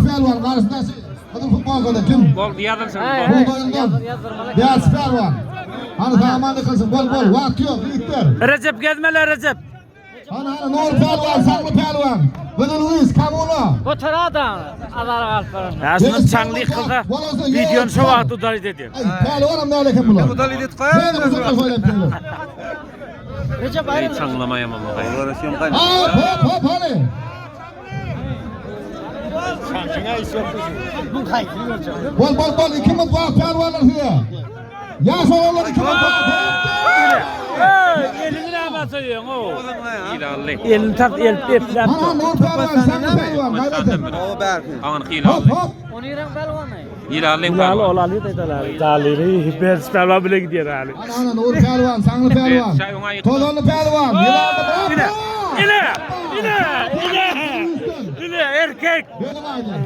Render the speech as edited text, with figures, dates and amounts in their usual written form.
Pelvan karşısında kadın futbol kodu kim? Gol yazırsın. Beyaz Pelvan. Hani zamanı kılsın gol vakti yok yiğitler. Recep gezmeler Recep. Hani Nur Pelvan, Saklı Pelvan. Bıdır Luis, Kamuna. Bu taradan Allah'a kalparen. Ya şunu çanlı kılda videonun şu vakti tutarı dedi. Pelvanım ne alakam bunlar? Bu da lidet Ben de bu futbol söyleyeyim Pelvan. Recep ayrı. Çanlamayam ama. Hop hani. Bol ikimiz var Pelvanlar diye. Yaş olanlar ikimiz var. Elini ne basıyorsun o? İlahi. Elini tak el Ana Nur Pelvan, Saklı Pelvan. Kaybettin. O Berkin. Aman Hop ilahi. hop. Onu yeren pelvan ne? İlahi. Ilalı olalı da ilalı. Daliri ben spelva bile gidiyor hali. Ana Nur Pelvan, Saklı Pelvan. Tozonlu Pelvan. Yılanlı Pelvan. İle erkek. Benim aynı.